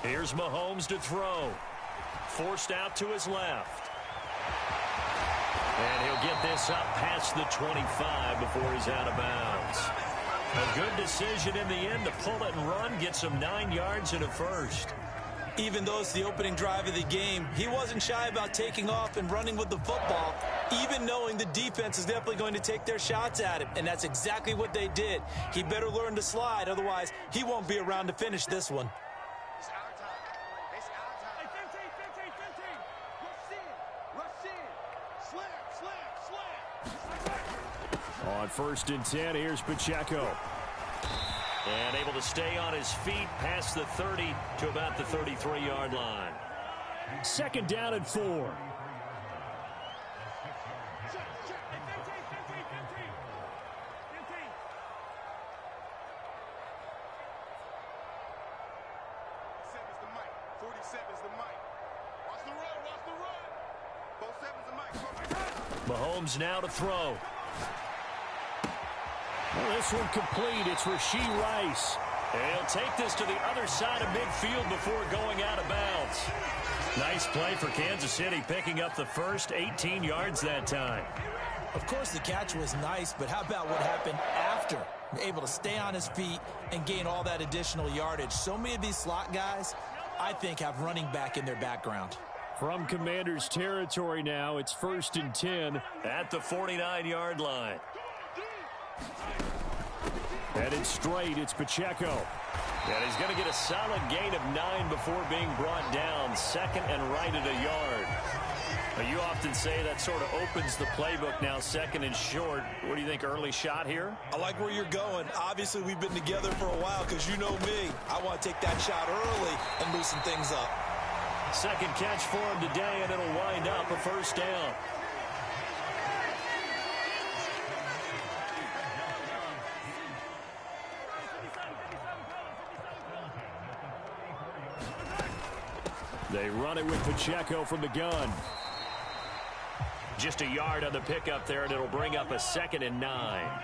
Here's Mahomes to throw. Forced out to his left. And he'll get this up past the 25 before he's out of bounds. A good decision in the end to pull it and run, get some 9 yards and a first. Even though it's the opening drive of the game, he wasn't shy about taking off and running with the football, even knowing the defense is definitely going to take their shots at him. And that's exactly what they did. He better learn to slide, otherwise he won't be around to finish this one. On 1st and 10, here's Pacheco. And able to stay on his feet past the 30 to about the 33-yard line. 2nd down and 4. Mahomes now to throw. Well, this one complete. It's Rashee Rice. And he'll take this to the other side of midfield before going out of bounds. Nice play for Kansas City, picking up the first 18 yards that time. Of course, the catch was nice, but how about what happened after? Able to stay on his feet and gain all that additional yardage. So many of these slot guys, I think, have running back in their background. From Commanders territory now, it's 1st and 10 at the 49-yard line. Headed straight, it's Pacheco. And he's going to get a solid gain of 9 before being brought down. 2nd and right at a yard. Now, you often say that sort of opens the playbook now, 2nd and short. What do you think, early shot here? I like where you're going. Obviously, we've been together for a while because you know me. I want to take that shot early and loosen things up. 2nd catch for him today, and it'll wind up a 1st down. They run it with Pacheco from the gun. Just a yard on the pickup there, and it'll bring up a 2nd and 9.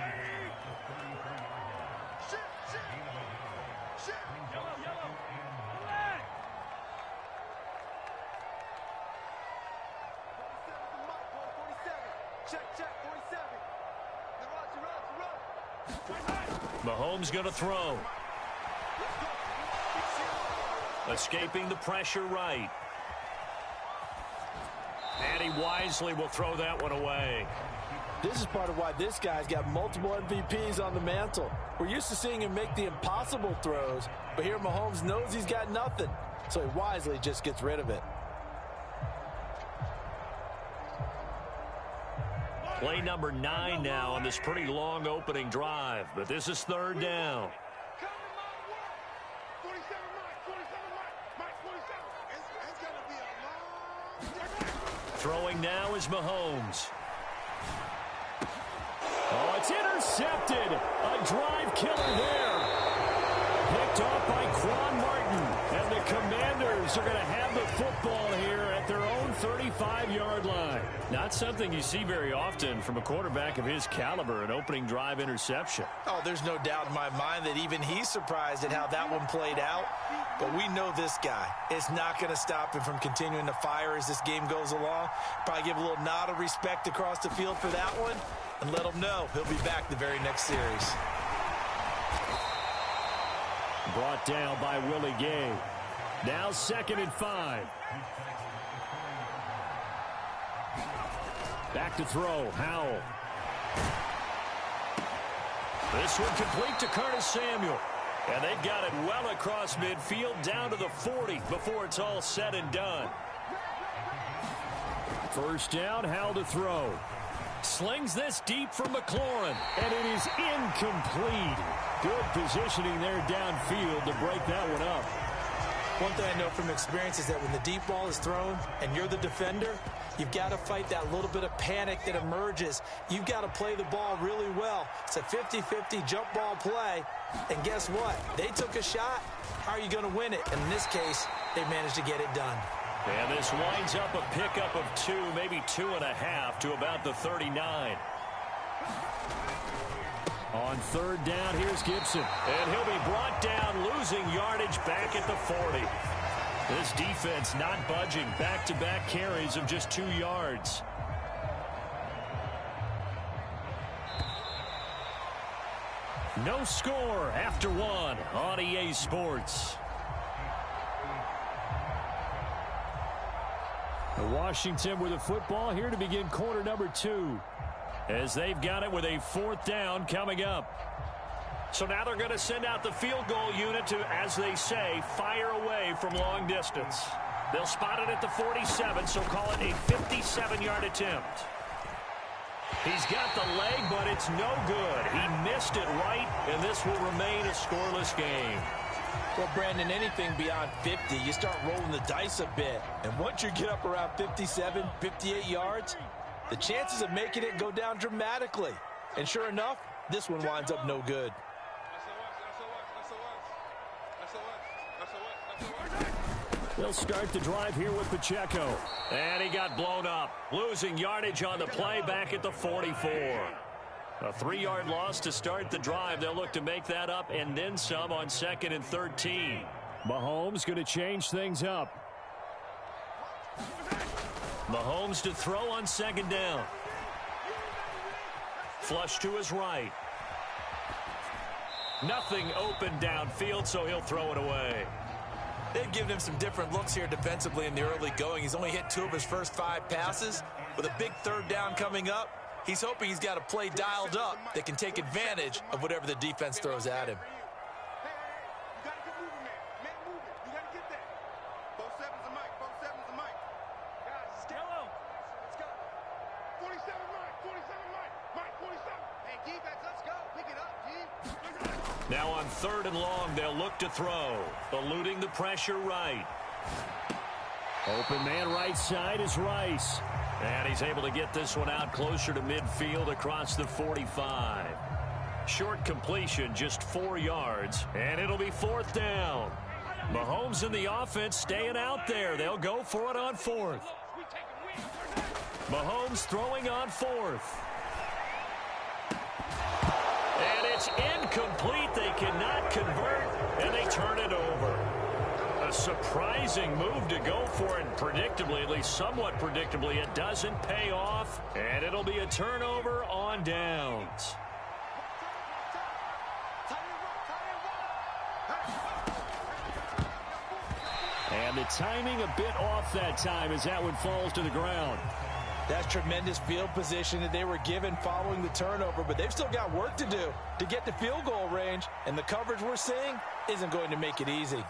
Mahomes going to throw. Escaping the pressure right. And he wisely will throw that one away. This is part of why this guy's got multiple MVPs on the mantle. We're used to seeing him make the impossible throws, but here Mahomes knows he's got nothing, so he wisely just gets rid of it. Play number 9 now on this pretty long opening drive, but this is 3rd down. Throwing now is Mahomes. Oh, it's intercepted. A drive killer there. Picked off by Quan Martin. And the Commanders are going to have the football here at their own 35-yard line. Not something you see very often from a quarterback of his caliber, an opening drive interception. Oh, there's no doubt in my mind that even he's surprised at how that one played out. But we know this guy. It's not going to stop him from continuing to fire as this game goes along. Probably give a little nod of respect across the field for that one and let him know he'll be back the very next series. Brought down by Willie Gay. Now 2nd and 5. Back to throw, Howell. This one complete to Curtis Samuel. And they've got it well across midfield down to the 40 before it's all said and done. 1st down, Howell to throw. Slings this deep from McLaurin. And it is incomplete. Good positioning there downfield to break that one up. One thing I know from experience is that when the deep ball is thrown and you're the defender, you've got to fight that little bit of panic that emerges. You've got to play the ball really well. It's a 50-50 jump ball play. And guess what? They took a shot. How are you going to win it? And in this case, they managed to get it done. And this winds up a pickup of 2, maybe 2.5 to about the 39. On 3rd down, here's Gibson. And he'll be brought down, losing yardage back at the 40. This defense not budging. Back-to-back carries of just 2 yards. No score after 1 on EA Sports. Washington with the football here to begin quarter number 2. As they've got it with a 4th down coming up. So now they're going to send out the field goal unit to, as they say, fire away from long distance. They'll spot it at the 47, so call it a 57-yard attempt. He's got the leg, but it's no good. He missed it right, and this will remain a scoreless game. Well, Brandon, anything beyond 50, you start rolling the dice a bit. And once you get up around 57, 58 yards, the chances of making it go down dramatically. And sure enough, this one winds up no good. They'll start the drive here with Pacheco. And he got blown up. Losing yardage on the play back at the 44. A 3-yard loss to start the drive. They'll look to make that up and then some on 2nd and 13. Mahomes going to change things up. Mahomes to throw on 2nd down. Flush to his right. Nothing open downfield, so he'll throw it away. They've given him some different looks here defensively in the early going. He's only hit 2 of his first 5 passes. With a big 3rd down coming up, he's hoping he's got a play dialed up that can take advantage of whatever the defense throws at him. Now on 3rd and long, they'll look to throw. Eluding the pressure right. Open man right side is Rice. And he's able to get this one out closer to midfield across the 45. Short completion, just 4 yards. And it'll be 4th down. Mahomes and the offense staying out there. They'll go for it on 4th. Mahomes throwing on 4th. And it's incomplete. They cannot convert, and they turn it over. A surprising move to go for it, and predictably, at least somewhat predictably, it doesn't pay off, and it'll be a turnover on downs. And the timing a bit off that time as that one falls to the ground. That's tremendous field position that they were given following the turnover, but they've still got work to do to get to field goal range, and the coverage we're seeing isn't going to make it easy.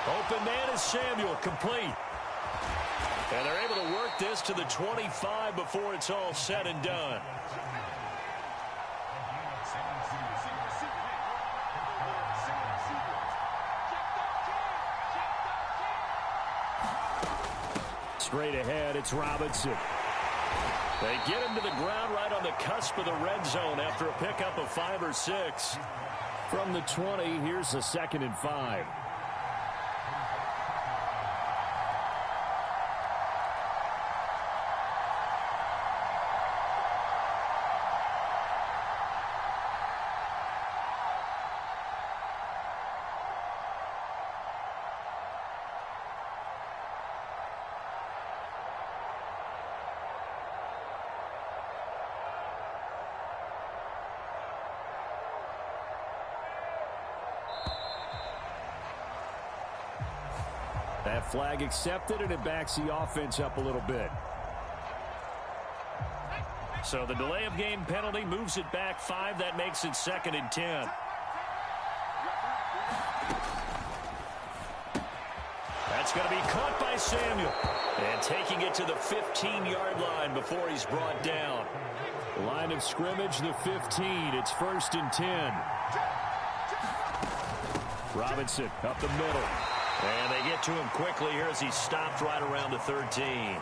Open man is Samuel, complete. And they're able to work this to the 25 before it's all said and done. Straight ahead, it's Robinson. They get him to the ground right on the cusp of the red zone after a pickup of 5 or 6. From the 20, here's a 2nd and 5. That flag accepted, and it backs the offense up a little bit. So the delay of game penalty moves it back 5. That makes it 2nd and 10. That's going to be caught by Samuel. And taking it to the 15-yard line before he's brought down. Line of scrimmage, the 15. It's 1st and 10. Robinson up the middle. And they get to him quickly here as he stopped right around the 13.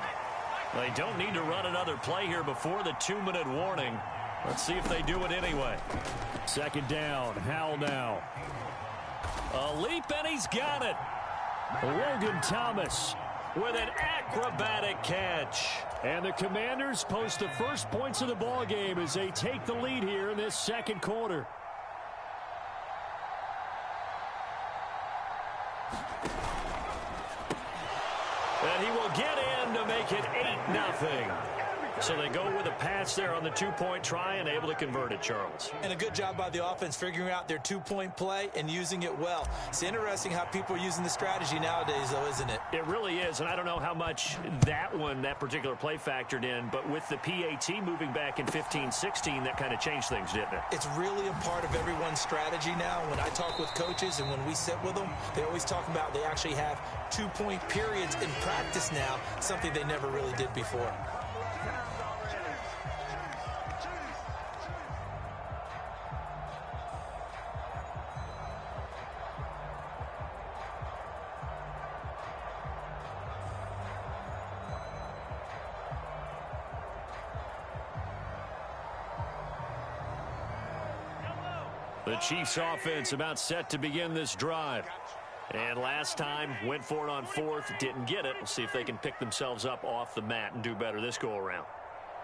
They don't need to run another play here before the 2-minute warning. Let's see if they do it anyway. 2nd down. Howell now. A leap, and he's got it. Logan Thomas with an acrobatic catch. And the Commanders post the first points of the ball game as they take the lead here in this second quarter. And he will get in to make it 8-0. So they go with a pass there on the two-point try and able to convert it, Charles. And a good job by the offense figuring out their two-point play and using it well. It's interesting how people are using the strategy nowadays, though, isn't it? It really is, and I don't know how much that particular play factored in, but with the PAT moving back in 15-16, that kind of changed things, didn't it? It's really a part of everyone's strategy now. When I talk with coaches and when we sit with them, they always talk about they actually have two-point periods in practice now, something they never really did before. The Chiefs offense about set to begin this drive. And last time went for it on fourth, didn't get it. We'll see if they can pick themselves up off the mat and do better this go around.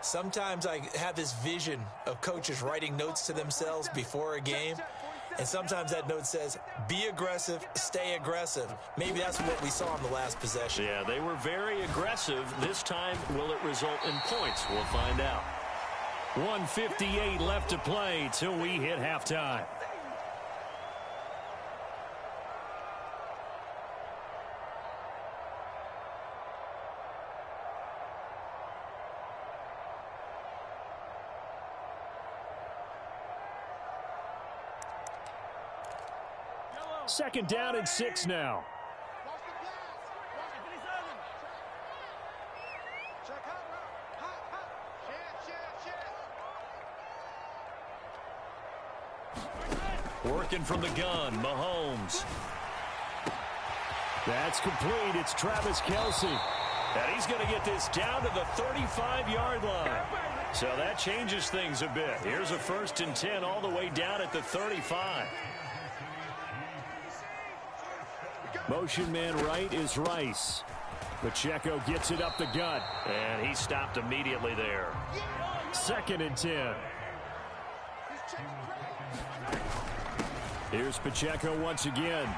Sometimes I have this vision of coaches writing notes to themselves before a game. And sometimes that note says, be aggressive, stay aggressive. Maybe that's what we saw in the last possession. Yeah, they were very aggressive. This time, will it result in points? We'll find out. 1:58 left to play till we hit halftime. Second down and 6 now. Working from the gun, Mahomes. That's complete. It's Travis Kelce. And he's going to get this down to the 35-yard line. So that changes things a bit. Here's a 1st and 10 all the way down at the 35. Motion man right is Rice. Pacheco gets it up the gut. And he stopped immediately there. 2nd and 10. Here's Pacheco once again.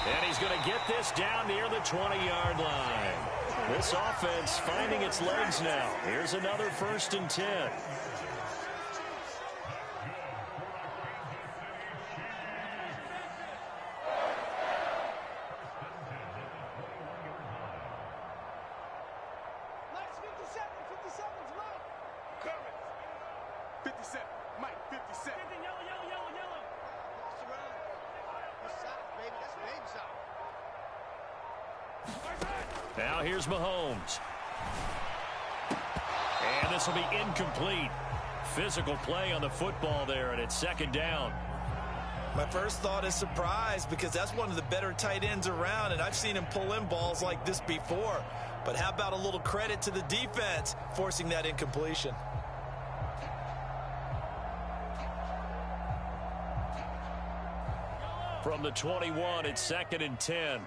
And he's going to get this down near the 20-yard line. This offense finding its legs now. Here's another 1st and 10. Now here's Mahomes. And this will be incomplete. Physical play on the football there, and it's 2nd down. My first thought is surprise because that's one of the better tight ends around, and I've seen him pull in balls like this before. But how about a little credit to the defense forcing that incompletion? From the 21, it's 2nd and 10.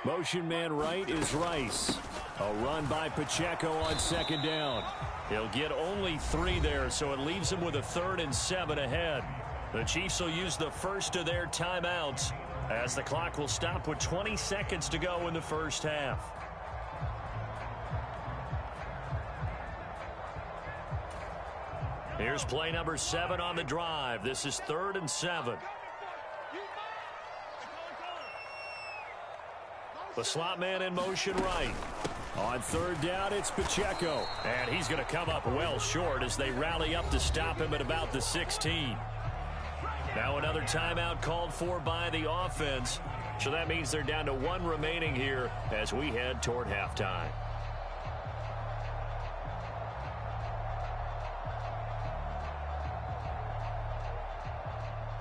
Motion man right is Rice. A run by Pacheco on 2nd down. He'll get only 3 there, so it leaves him with a 3rd and 7 ahead. The Chiefs will use the first of their timeouts as the clock will stop with 20 seconds to go in the first half. Here's play number 7 on the drive. This is 3rd and 7. The slot man in motion right. On 3rd down, it's Pacheco. And he's going to come up well short as they rally up to stop him at about the 16. Now another timeout called for by the offense. So that means they're down to 1 remaining here as we head toward halftime.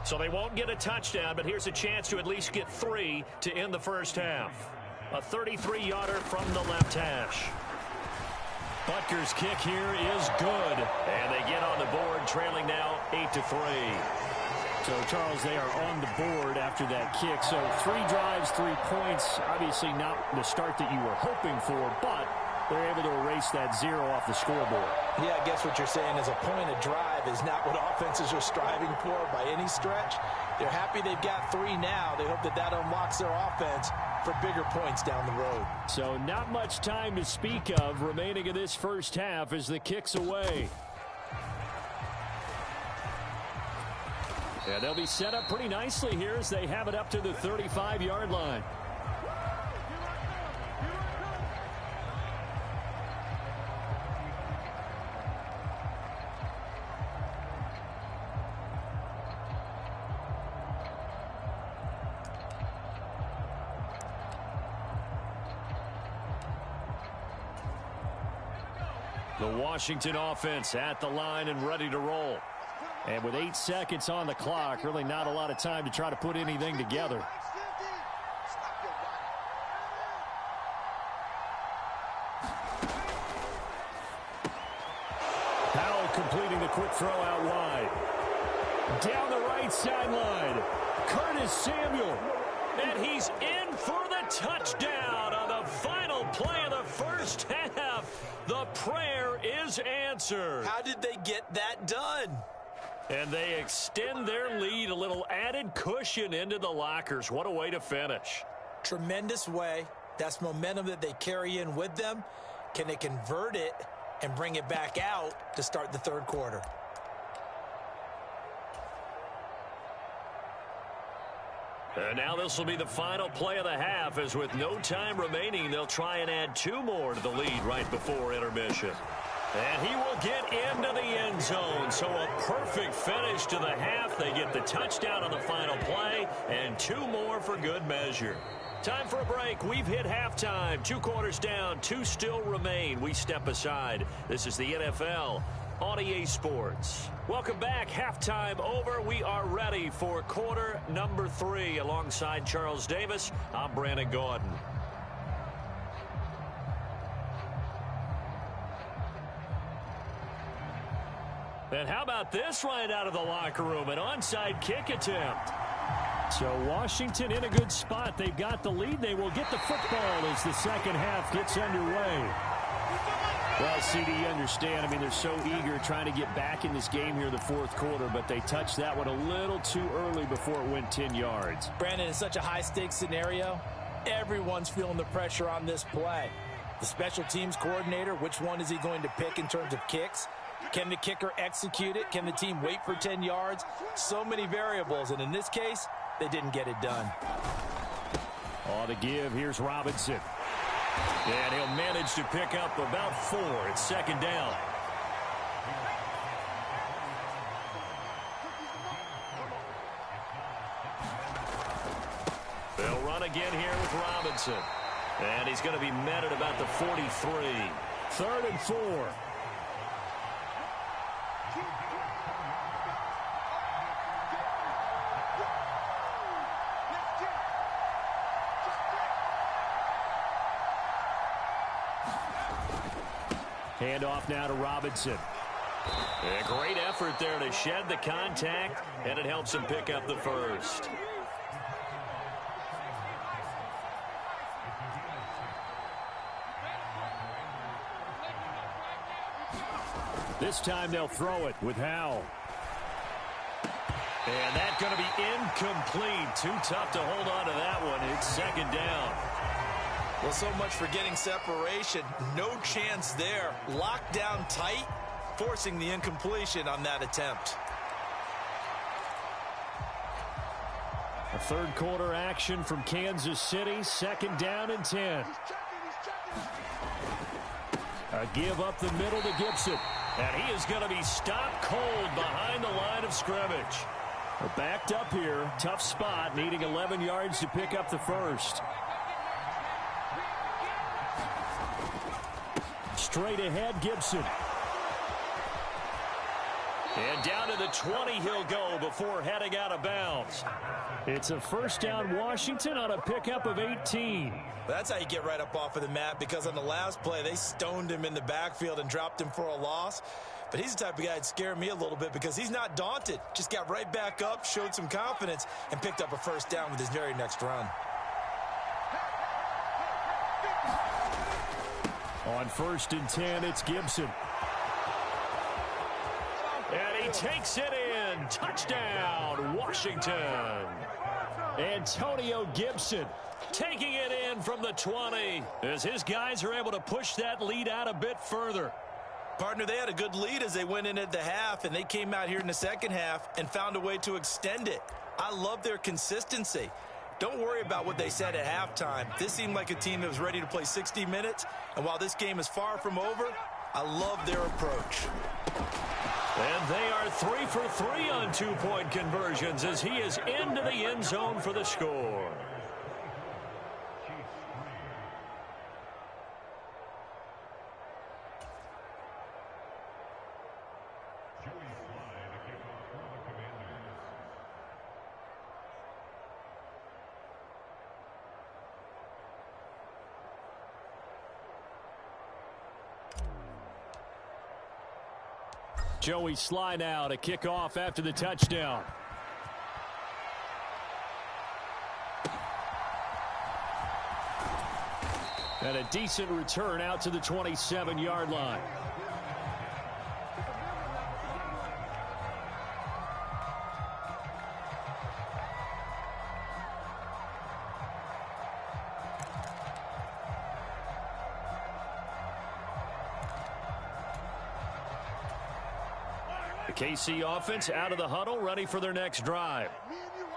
So they won't get a touchdown, but here's a chance to at least get 3 to end the first half. A 33-yarder from the left hash. Butker's kick here is good. And they get on the board, trailing now 8-3. So, Charles, they are on the board after that kick. So 3 drives, 3 points. Obviously not the start that you were hoping for, but they're able to erase that 0 off the scoreboard. Yeah, I guess what you're saying is a point of drive is not what offenses are striving for by any stretch. They're happy they've got 3 now. They hope that that unlocks their offense for bigger points down the road. So not much time to speak of remaining in this first half as the kick's away. Yeah, they'll be set up pretty nicely here as they have it up to the 35-yard line. The Washington offense at the line and ready to roll. And with 8 seconds on the clock, really not a lot of time to try to put anything together. Powell completing the quick throw out wide. Down the right sideline, Curtis Samuel. And he's in for the touchdown on the final play of the first half. The prayer is answered. How did they get that done? And they extend their lead, a little added cushion into the lockers. What a way to finish. Tremendous way. That's momentum that they carry in with them. Can they convert it and bring it back out to start the third quarter? And now this will be the final play of the half, as with no time remaining, they'll try and add 2 more to the lead right before intermission. And he will get into the end zone. So a perfect finish to the half. They get the touchdown on the final play, and 2 more for good measure. Time for a break. We've hit halftime. 2 quarters down, 2 still remain. We step aside. This is the NFL on EA Sports. Welcome back. Halftime over. We are ready for quarter number 3. Alongside Charles Davis, I'm Brandon Gordon. And how about this right out of the locker room? An onside kick attempt. So Washington in a good spot. They've got the lead. They will get the football as the second half gets underway. Well, CD, you understand. I mean, they're so eager trying to get back in this game here in the fourth quarter, but they touched that one a little too early before it went 10 yards. Brandon, it's such a high-stakes scenario. Everyone's feeling the pressure on this play. The special teams coordinator, which one is he going to pick in terms of kicks? Can the kicker execute it? Can the team wait for 10 yards? So many variables, and in this case, they didn't get it done. On the give, here's Robinson. And he'll manage to pick up about 4. It's second down. They'll run again here with Robinson. And he's going to be met at about the 43. 3rd and 4. Handoff now to Robinson. A great effort there to shed the contact, and it helps him pick up the first. This time they'll throw it with Howell. And that's going to be incomplete. Too tough to hold on to that one. It's second down. Well, so much for getting separation. No chance there. Locked down tight, forcing the incompletion on that attempt. A third quarter action from Kansas City. Second down and 10. A give up the middle to Gibson. And he is going to be stopped cold behind the line of scrimmage. We're backed up here. Tough spot, needing 11 yards to pick up the first. Straight ahead, Gibson. And down to the 20 he'll go before heading out of bounds. It's a first down Washington on a pickup of 18. That's how you get right up off of the mat, because on the last play, they stoned him in the backfield and dropped him for a loss. but he's the type of guy that scared me a little bit because he's not daunted. Just got right back up, showed some confidence, and picked up a first down with his very next run. On 1st and 10, it's Gibson. And he takes it in. Touchdown, Washington. Antonio Gibson taking it in from the 20 as his guys are able to push that lead out a bit further. Partner, they had a good lead as they went in at the half, and they came out here in the second half and found a way to extend it. I love their consistency. Don't worry about what they said at halftime. This seemed like a team that was ready to play 60 minutes, and while this game is far from over, I love their approach. And they are 3 for 3 on two-point conversions as he is into the end zone for the score. Joey Sly now to kick off after the touchdown. And a decent return out to the 27-yard line. KC offense out of the huddle, ready for their next drive.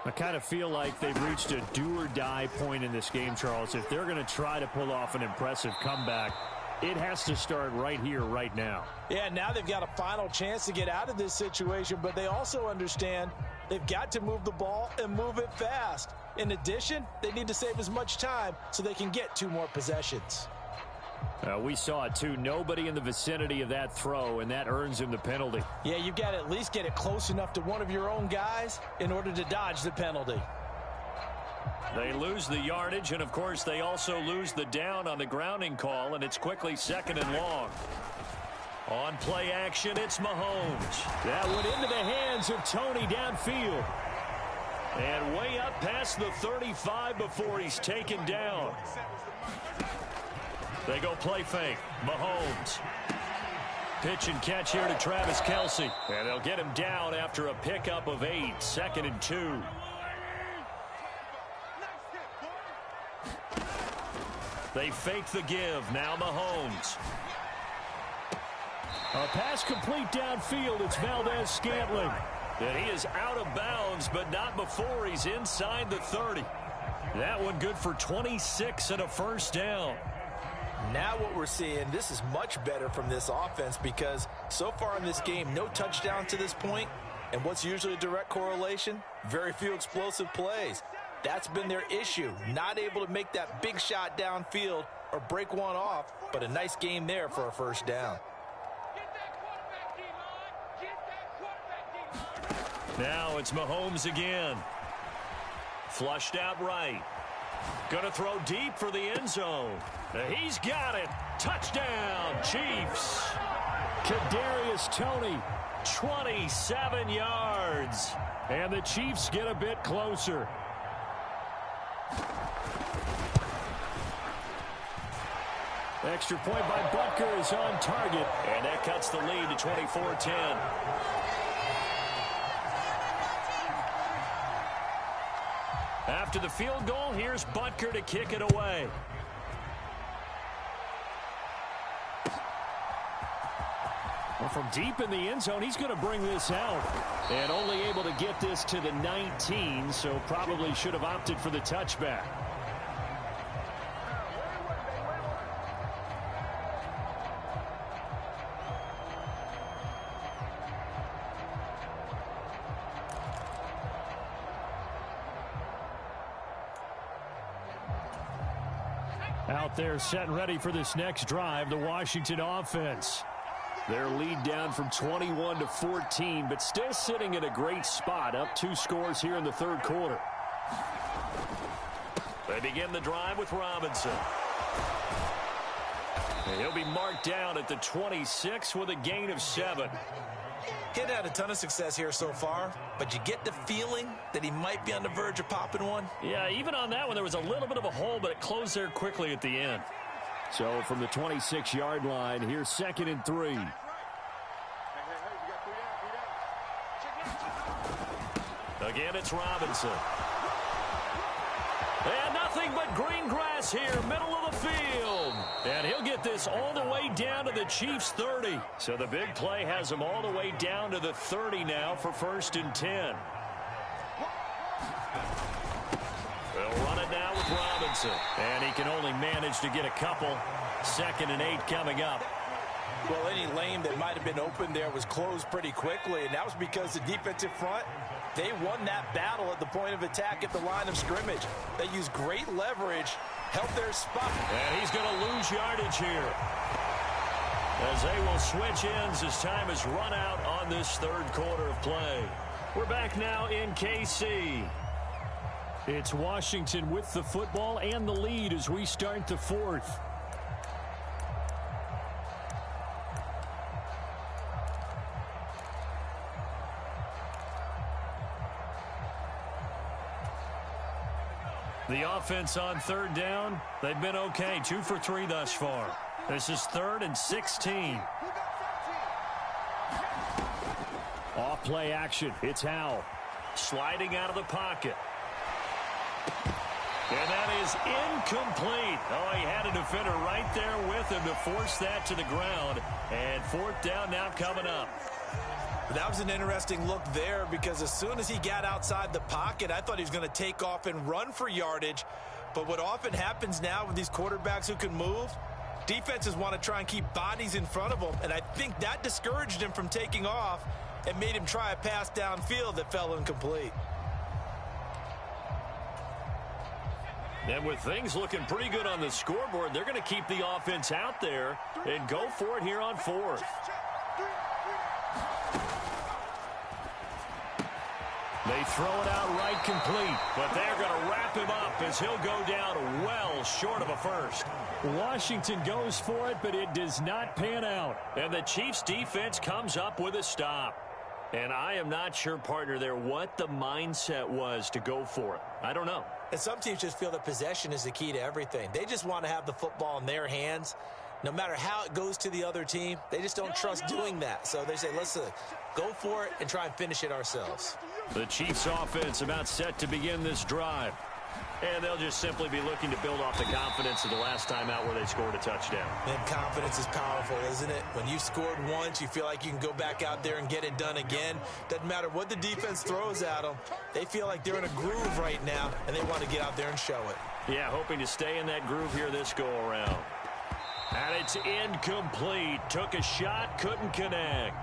I kind of feel like they've reached a do-or-die point in this game, Charles. If they're going to try to pull off an impressive comeback, it has to start right here, right now. Yeah, now they've got a final chance to get out of this situation, but they also understand they've got to move the ball and move it fast. In addition, they need to save as much time so they can get 2 more possessions. We saw it, too. Nobody in the vicinity of that throw, and that earns him the penalty. Yeah, you've got to at least get it close enough to one of your own guys in order to dodge the penalty. They lose the yardage, and, of course, they also lose the down on the grounding call, and it's quickly 2nd and long. On play action, it's Mahomes. That went into the hands of Tony downfield. And way up past the 35 before he's taken down. They go play fake. Mahomes. Pitch and catch here to Travis Kelce. And they'll get him down after a pickup of 8. 2nd and 2. They fake the give. Now Mahomes. A pass complete downfield. It's Valdez-Scantling. And he is out of bounds, but not before he's inside the 30. That one good for 26 and a first down. Now what we're seeing, this is much better from this offense because so far in this game, no touchdown to this point. And what's usually a direct correlation? Very few explosive plays. That's been their issue. Not able to make that big shot downfield or break one off, but a nice game there for a first down. Now it's Mahomes again. Flushed out right. Gonna throw deep for the end zone. He's got it. Touchdown, Chiefs. Kadarius Toney, 27 yards. And the Chiefs get a bit closer. Extra point by Butker is on target. And that cuts the lead to 24-10. After the field goal, here's Butker to kick it away. Well, from deep in the end zone, he's going to bring this out. And only able to get this to the 19, so probably should have opted for the touchback. Out there set and ready for this next drive, the Washington offense. Their lead down from 21 to 14, but still sitting in a great spot, up 2 scores here in the third quarter. They begin the drive with Robinson. And he'll be marked down at the 26 with a gain of 7. He had a ton of success here so far, but you get the feeling that he might be on the verge of popping one. Yeah, even on that one, there was a little bit of a hole, but it closed there quickly at the end. So from the 26-yard line, here's 2nd and 3. Again, it's Robinson. And nothing but green grass here, middle of the field. And he'll get this all the way down to the Chiefs' 30. So the big play has him all the way down to the 30 now for 1st and 10. They'll run it now with Robinson. And he can only manage to get a couple. 2nd and 8 coming up. Well, any lane that might have been open there was closed pretty quickly, and that was because the defensive front, they won that battle at the point of attack at the line of scrimmage. They used great leverage, held their spot. And he's going to lose yardage here, as they will switch ends as time has run out on this 3rd quarter of play. We're back now in KC. It's Washington with the football and the lead as we start the 4th. The offense on 3rd down, they've been okay. 2 for 3 thus far. This is 3rd and 16. Off play action. It's Howell. Sliding out of the pocket. And that is incomplete. Oh, he had a defender right there with him to force that to the ground. And 4th down now coming up. That was an interesting look there, because as soon as he got outside the pocket, I thought he was going to take off and run for yardage. But what often happens now with these quarterbacks who can move, defenses want to try and keep bodies in front of them. And I think that discouraged him from taking off and made him try a pass downfield that fell incomplete. And with things looking pretty good on the scoreboard, they're going to keep the offense out there and go for it here on 4th. They throw it out right complete, but they're going to wrap him up as he'll go down well short of a first. Washington goes for it, but it does not pan out. And the Chiefs defense comes up with a stop. And I am not sure, partner, there what the mindset was to go for it. I don't know. And some teams just feel that possession is the key to everything. They just want to have the football in their hands. No matter how it goes to the other team, they just don't trust doing that. So they say, let's go for it and try and finish it ourselves. The Chiefs offense about set to begin this drive. And they'll just simply be looking to build off the confidence of the last time out where they scored a touchdown. And confidence is powerful, isn't it? When you've scored once, you feel like you can go back out there and get it done again. Doesn't matter what the defense throws at them. They feel like they're in a groove right now, and they want to get out there and show it. Yeah, hoping to stay in that groove here this go-around. And it's incomplete. Took a shot, couldn't connect.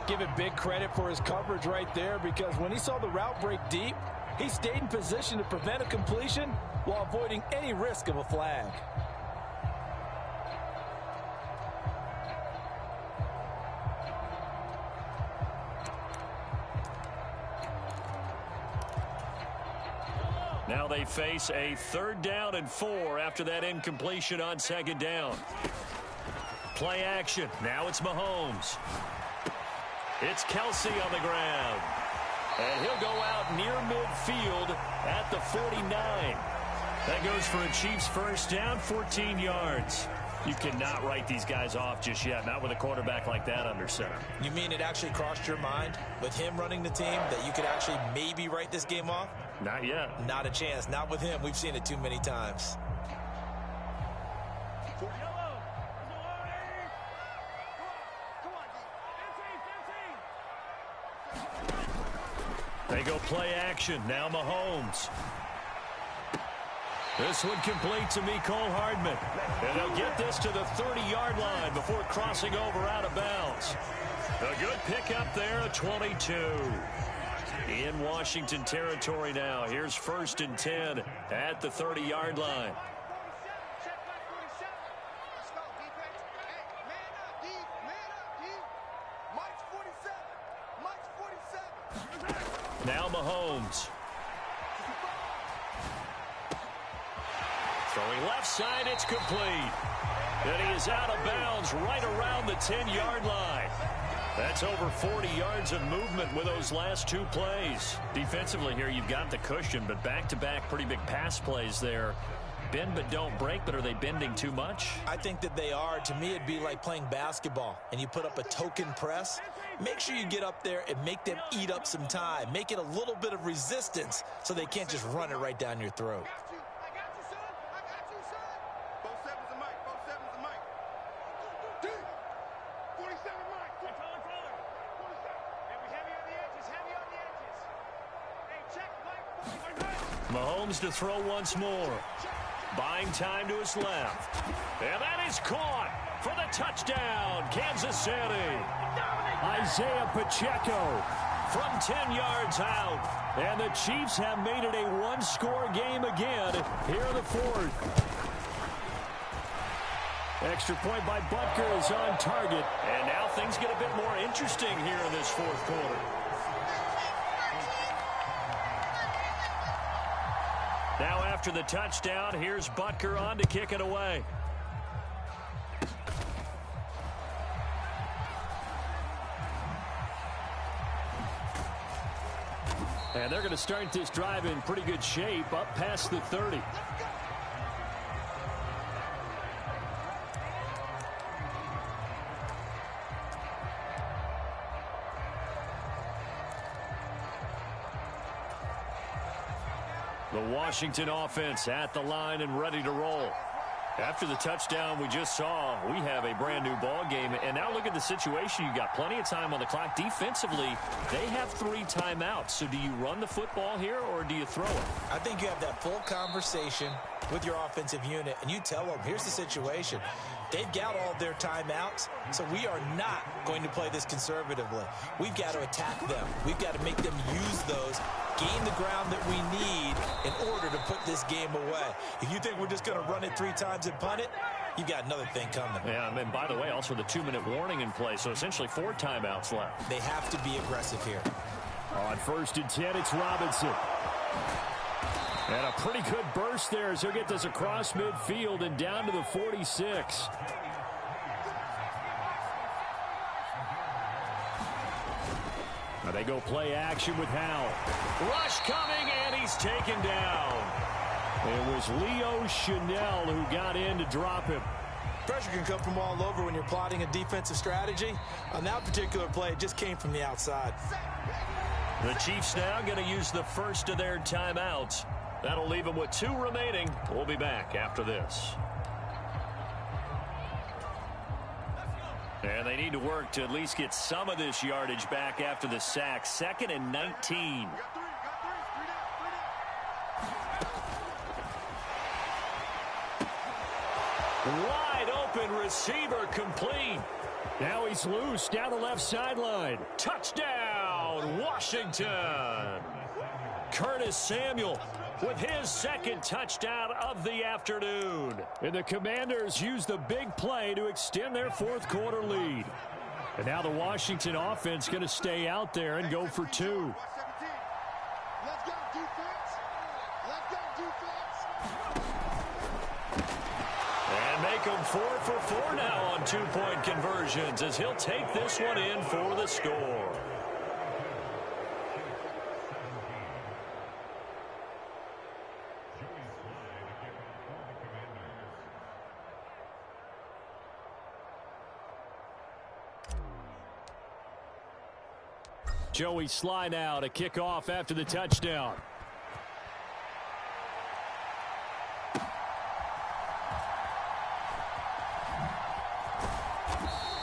Give it big credit for his coverage right there, because when he saw the route break deep, he stayed in position to prevent a completion while avoiding any risk of a flag. Now they face a 3rd down and 4 after that incompletion on 2nd down. Play action. Now it's Mahomes. It's Kelsey on the ground. And he'll go out near midfield at the 49. That goes for a Chiefs 1st down, 14 yards. You cannot write these guys off just yet, not with a quarterback like that under center. You mean it actually crossed your mind with him running the team that you could actually maybe write this game off? Not yet. Not a chance. Not with him. We've seen it too many times. They go play action. Now Mahomes. This one complete to Mecole Hardman. And they'll get this to the 30-yard line before crossing over out of bounds. A good pickup there, a 22. In Washington territory now. Here's 1st and 10 at the 30-yard line. Now Mahomes. Going left side, it's complete. And he is out of bounds right around the 10-yard line. That's over 40 yards of movement with those last two plays. Defensively here, you've got the cushion, but back-to-back pretty big pass plays there. Bend but don't break, but are they bending too much? I think that they are. To me, it'd be like playing basketball, and you put up a token press. Make sure you get up there and make them eat up some time. Make it a little bit of resistance so they can't just run it right down your throat. Mahomes to throw once more. Buying time to his left. And that is caught for the touchdown, Kansas City. Isaiah Pacheco from 10 yards out. And the Chiefs have made it a one-score game again here in the fourth. Extra point by Butker is on target. And now things get a bit more interesting here in this fourth quarter. Now after the touchdown, here's Butker on to kick it away. And they're going to start this drive in pretty good shape, up past the 30. The Washington offense at the line and ready to roll. After the touchdown we just saw, we have a brand new ball game. And now look at the situation. You've got plenty of time on the clock. Defensively, they have 3 timeouts. So do you run the football here or do you throw it? I think you have that full conversation with your offensive unit, and you tell them, here's the situation. They've got all their timeouts, so we are not going to play this conservatively. We've got to attack them. We've got to make them use those, gain the ground that we need in order to put this game away. If you think we're just going to run it 3 times and punt it, you've got another thing coming. Yeah, and by the way, also the 2-minute warning in play, so essentially 4 timeouts left. They have to be aggressive here. On 1st and 10, it's Robinson. And a pretty good burst there as he'll get this across midfield and down to the 46. Now they go play action with Howell. Rush coming, and he's taken down. It was Leo Chanel who got in to drop him. Pressure can come from all over when you're plotting a defensive strategy. On that particular play, it just came from the outside. The Chiefs now going to use the first of their timeouts. That'll leave them with 2 remaining. We'll be back after this. And they need to work to at least get some of this yardage back after the sack. 2nd and 19. Wide open receiver complete. Now he's loose down the left sideline. Touchdown, Washington. Curtis Samuel with his 2nd touchdown of the afternoon. And the Commanders use the big play to extend their 4th quarter lead. And now the Washington offense going to stay out there and go for 2. Let's go, defense. Let's go, defense. And make them 4 for 4 now on 2-point conversions as he'll take this one in for the score. Joey Sly now to kick off after the touchdown.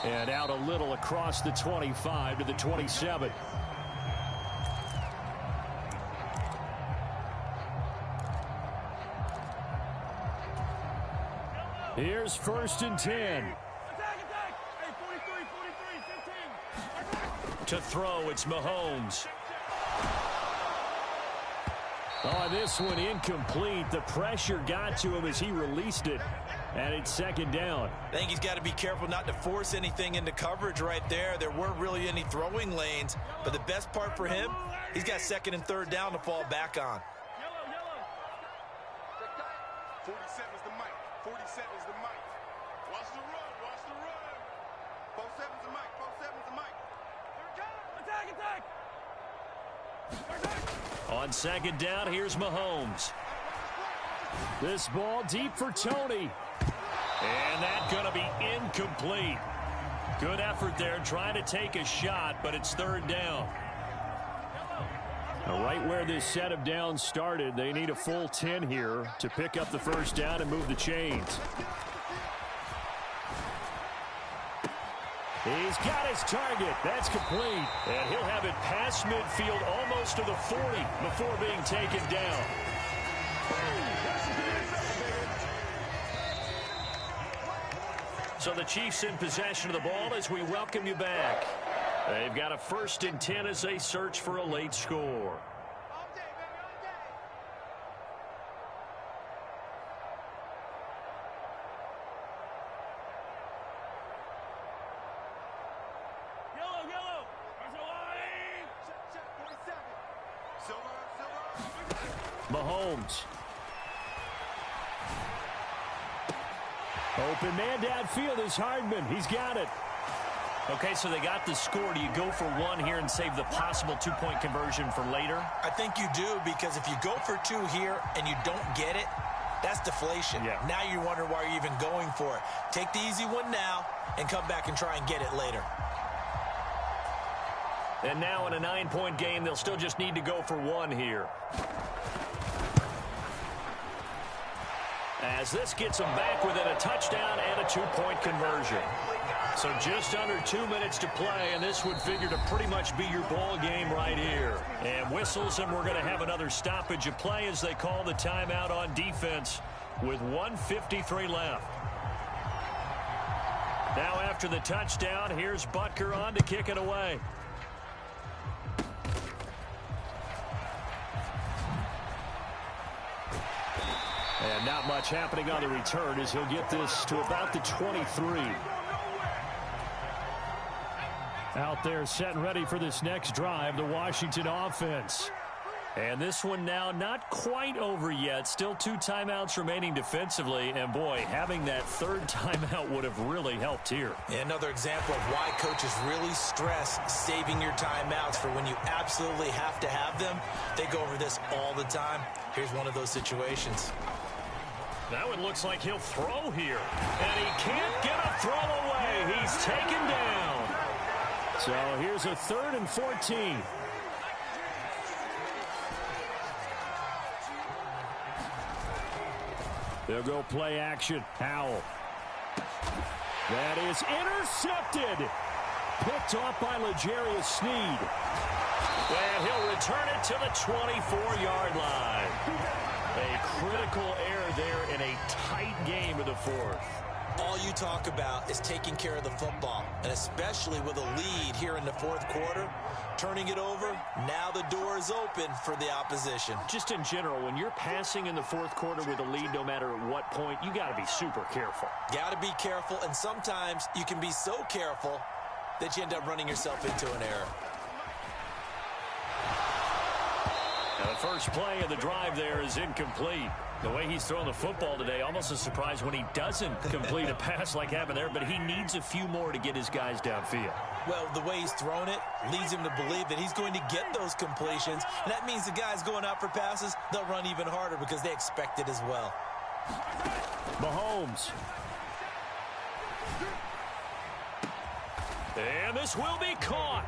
And out a little across the 25 to the 27. Here's 1st and 10. To throw, it's Mahomes. Oh, this one incomplete. The pressure got to him as he released it. And it's 2nd down. I think he's got to be careful not to force anything into coverage right there. There weren't really any throwing lanes. But the best part for him, he's got 2nd and 3rd down to fall back on. 47's the mic. 47's the mic. Watch the run. Watch the run. 47's the mic. 47's the mic. Attack, attack! On second down, here's Mahomes. This ball deep for Tony. And that's going to be incomplete. Good effort there trying to take a shot, but it's third down. Now, right where this set of downs started, they need a full 10 here to pick up the first down and move the chains. He's got his target. That's complete. And he'll have it past midfield almost to the 40 before being taken down. So the Chiefs in possession of the ball as we welcome you back. They've got a 1st and 10 as they search for a late score. Mahomes. Open man downfield is Hardman. He's got it. Okay, so they got the score. Do you go for one here and save the possible 2-point conversion for later? I think you do, because if you go for 2 here and you don't get it, that's deflation. Yeah. Now you wonder why you're even going for it. Take the easy one now and come back and try and get it later. And now in a 9-point game, they'll still just need to go for 1 here. As this gets them back within a touchdown and a 2-point conversion. So just under 2 minutes to play, and this would figure to pretty much be your ball game right here. And whistles, and we're going to have another stoppage of play as they call the timeout on defense with 1:53 left. Now after the touchdown, here's Butker on to kick it away. And not much happening on the return as he'll get this to about the 23. Out there set and ready for this next drive, the Washington offense. And this one now not quite over yet. Still 2 timeouts remaining defensively. And, boy, having that 3rd timeout would have really helped here. Another example of why coaches really stress saving your timeouts for when you absolutely have to have them. They go over this all the time. Here's one of those situations. Now it looks like he'll throw here. And he can't get a throw away. He's taken down. So here's a 3rd and 14. They'll go play action. Howell. That is intercepted. Picked off by L'Jarius Sneed. And he'll return it to the 24-yard line. A critical error there in a tight game of the 4th. All you talk about is taking care of the football, and especially with a lead here in the 4th quarter, turning it over, now the door is open for the opposition. Just in general, when you're passing in the 4th quarter with a lead, no matter at what point, you got to be super careful. Got to be careful, and sometimes you can be so careful that you end up running yourself into an error. Now the first play of the drive there is incomplete. The way he's throwing the football today, almost a surprise when he doesn't complete a pass like happened there, but he needs a few more to get his guys downfield. Well, the way he's thrown it leads him to believe that he's going to get those completions, and that means the guys going out for passes, they'll run even harder because they expect it as well. Mahomes. And this will be caught.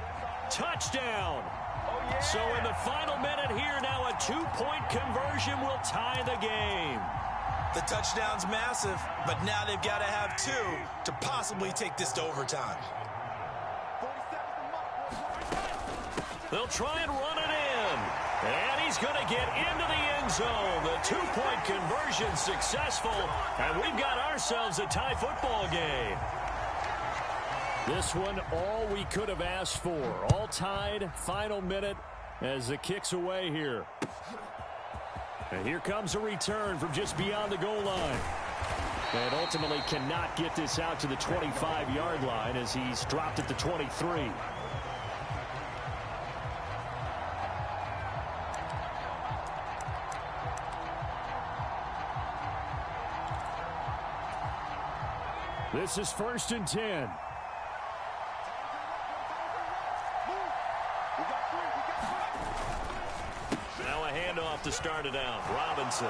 Touchdown. So in the final minute here, now a 2-point conversion will tie the game. The touchdown's massive, but now they've got to have 2 to possibly take this to overtime. They'll try and run it in. And he's going to get into the end zone. The 2-point conversion successful. And we've got ourselves a tie football game. This one, all we could have asked for. All tied, final minute as the kick's away here. And here comes a return from just beyond the goal line. And ultimately cannot get this out to the 25-yard line as he's dropped at the 23. This is 1st and 10. Now a handoff to start it out. Robinson.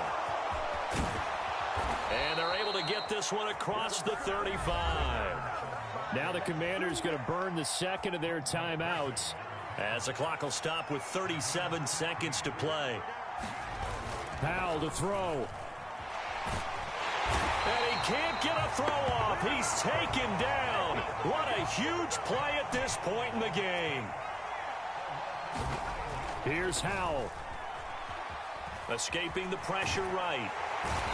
And they're able to get this one across the 35. Now the Commanders going to burn the second of their timeouts, as the clock will stop with 37 seconds to play. Powell to throw. And he can't get a throw off. He's taken down. What a huge play at this point in the game. Here's Howell. Escaping the pressure right.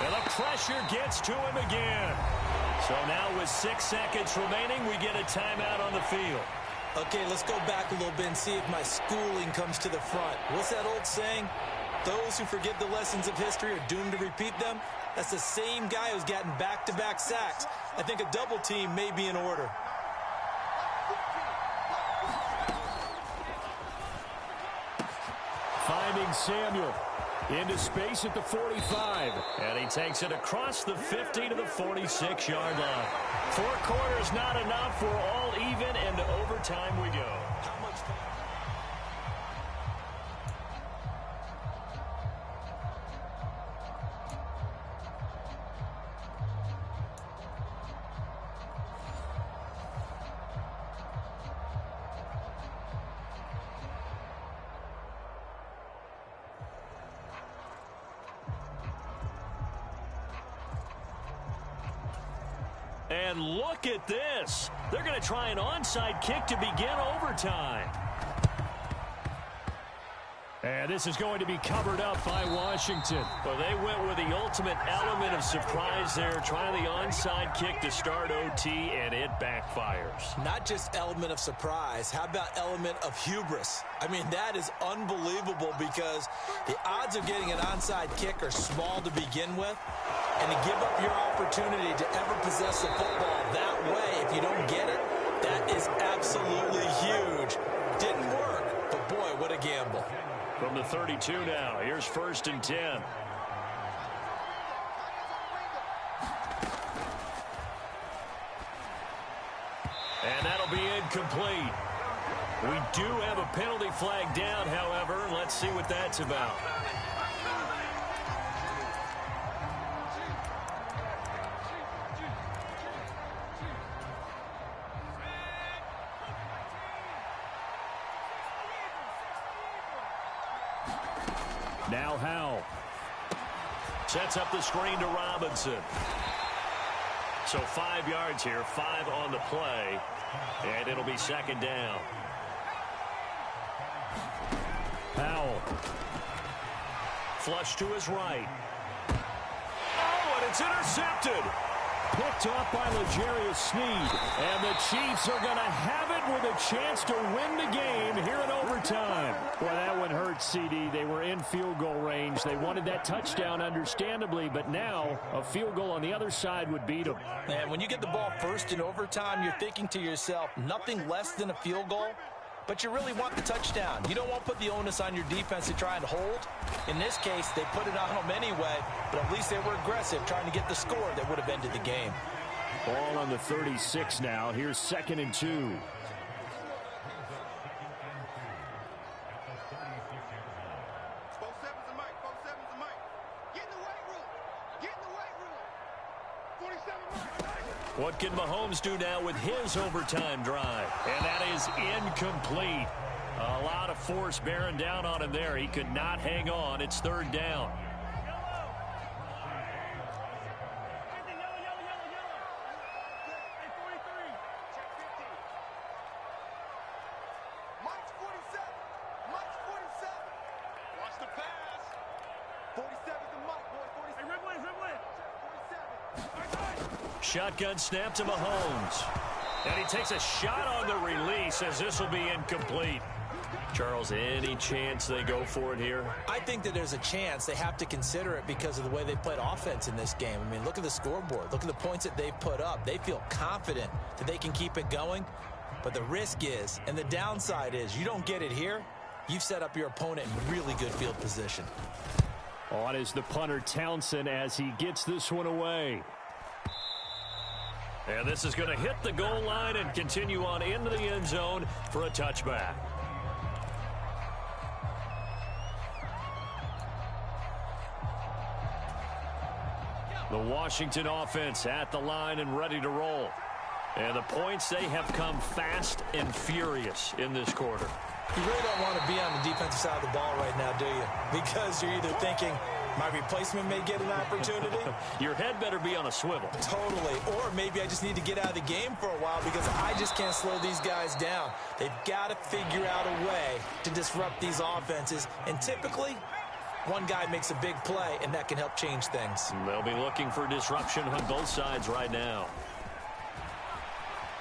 And the pressure gets to him again. So now with 6 seconds remaining, we get a timeout on the field. Okay, let's go back a little bit and see if my schooling comes to the front. What's that old saying? Those who forget the lessons of history are doomed to repeat them. That's the same guy who's gotten back-to-back sacks. I think a double team may be in order. Finding Samuel. Into space at the 45. And he takes it across the 50 to the 46-yard line. 4 quarters not enough. We're all even, and to overtime we go. How much time? And look at this. They're going to try an onside kick to begin overtime. And this is going to be covered up by Washington. Well, they went with the ultimate element of surprise there, trying the onside kick to start OT, and it backfires. Not just element of surprise. How about element of hubris? I mean, that is unbelievable because the odds of getting an onside kick are small to begin with. And to give up your opportunity to ever possess the football that way, if you don't get it, that is absolutely huge. Didn't work, but boy, what a gamble. From the 32 now, here's 1st and 10. And that'll be incomplete. We do have a penalty flag down, however. Let's see what that's about. Now Howell. Sets up the screen to Robinson. So 5 yards here, 5 on the play. And it'll be 2nd down. Powell. Flush to his right. Oh, and it's intercepted. Picked off by L'Jarius Sneed. And the Chiefs are going to have it with a chance to win the game here in overtime. Boy, that one hurt, CD. They were in field goal range. They wanted that touchdown, understandably, but now a field goal on the other side would beat them. Man, when you get the ball first in overtime, you're thinking to yourself, nothing less than a field goal. But you really want the touchdown. You don't want to put the onus on your defense to try and hold. In this case, they put it on them anyway, but at least they were aggressive, trying to get the score that would have ended the game. Ball on the 36 now. Here's 2nd and 2. What can Mahomes do now with his overtime drive? And that is incomplete. A lot of force bearing down on him there. He could not hang on. It's 3rd down. Shotgun snap to Mahomes. And he takes a shot on the release as this will be incomplete. Charles, any chance they go for it here? I think that there's a chance. They have to consider it because of the way they played offense in this game. I mean, look at the scoreboard. Look at the points that they've put up. They feel confident that they can keep it going. But the risk is, and the downside is, you don't get it here, you've set up your opponent in really good field position. On is the punter Townsend as he gets this one away. And this is going to hit the goal line and continue on into the end zone for a touchback. The Washington offense at the line and ready to roll. And the points, they have come fast and furious in this quarter. You really don't want to be on the defensive side of the ball right now, do you? Because you're either thinking, my replacement may get an opportunity. Your head better be on a swivel. Totally. Or maybe I just need to get out of the game for a while because I just can't slow these guys down. They've got to figure out a way to disrupt these offenses. And typically, one guy makes a big play, and that can help change things. They'll be looking for disruption on both sides right now.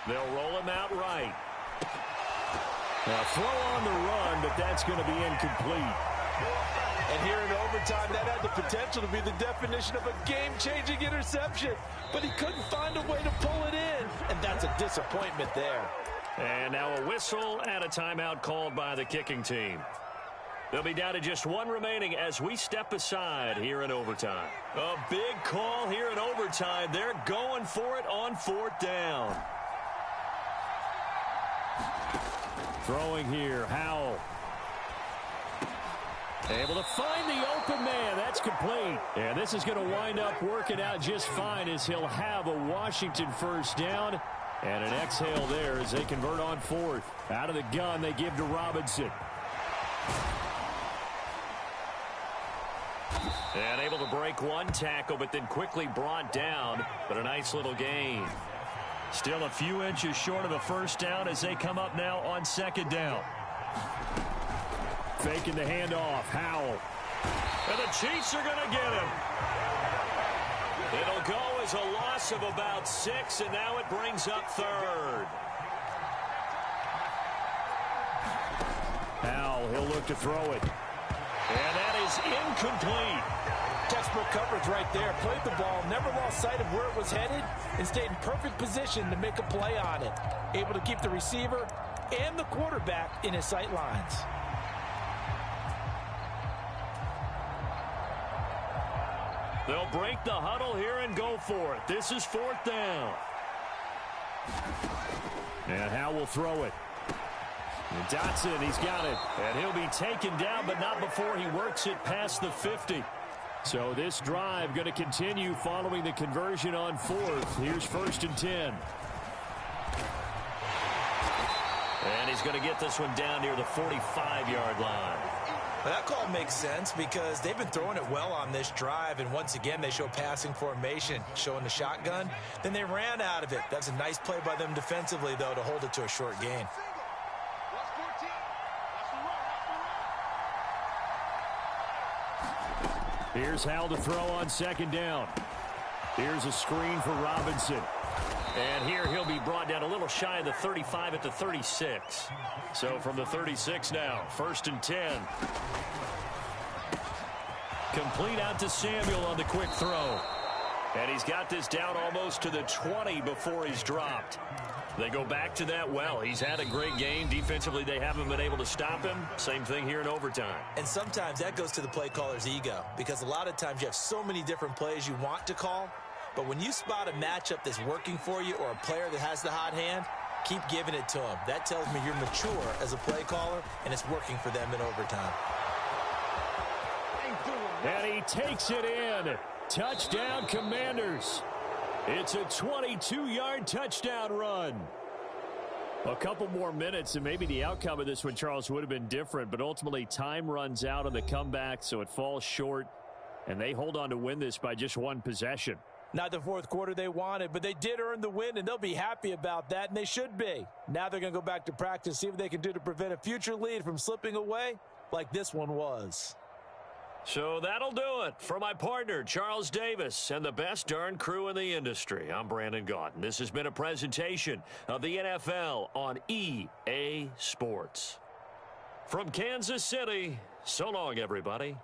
They'll roll him out right. Now throw on the run, but that's going to be incomplete. And here in overtime, that had the potential to be the definition of a game-changing interception. But he couldn't find a way to pull it in, and that's a disappointment there. And now a whistle and a timeout called by the kicking team. They'll be down to just one remaining as we step aside here in overtime. A big call here in overtime. They're going for it on 4th down. Throwing here, Howell. Able to find the open man. That's complete. And this is going to wind up working out just fine as he'll have a Washington first down. And an exhale there as they convert on 4th. Out of the gun, they give to Robinson. And able to break one tackle, but then quickly brought down. But a nice little gain. Still a few inches short of a first down as they come up now on 2nd down. Faking the handoff, Howell. And the Chiefs are going to get him. It'll go as a loss of about 6, and now it brings up 3rd. Howell, he'll look to throw it. And that is incomplete. Textbook coverage right there. Played the ball, never lost sight of where it was headed, and stayed in perfect position to make a play on it. Able to keep the receiver and the quarterback in his sight lines. They'll break the huddle here and go for it. This is 4th down. And Howell will throw it. And Dotson, he's got it. And he'll be taken down, but not before he works it past the 50. So this drive going to continue following the conversion on 4th. Here's 1st and 10. And he's going to get this one down near the 45-yard line. Well, that call makes sense because they've been throwing it well on this drive, and once again they show passing formation, showing the shotgun. Then they ran out of it. That's a nice play by them defensively, though, to hold it to a short gain. Here's Howell to throw on 2nd down. Here's a screen for Robinson. And here he'll be brought down a little shy of the 35 at the 36. So from the 36 now, 1st and 10. Complete out to Samuel on the quick throw. And he's got this down almost to the 20 before he's dropped. They go back to that well. He's had a great game. Defensively, they haven't been able to stop him. Same thing here in overtime. And sometimes that goes to the play caller's ego because a lot of times you have so many different plays you want to call. But when you spot a matchup that's working for you or a player that has the hot hand, keep giving it to him. That tells me you're mature as a play caller, and it's working for them in overtime. And he takes it in. Touchdown, Commanders. It's a 22-yard touchdown run. A couple more minutes, and maybe the outcome of this one, Charles, would have been different. But ultimately, time runs out on the comeback, so it falls short. And they hold on to win this by just one possession. Not the 4th quarter they wanted, but they did earn the win, and they'll be happy about that, and they should be. Now they're going to go back to practice, see what they can do to prevent a future lead from slipping away like this one was. So that'll do it for my partner, Charles Davis, and the best darn crew in the industry. I'm Brandon Gaudin. This has been a presentation of the NFL on EA Sports. From Kansas City, so long, everybody.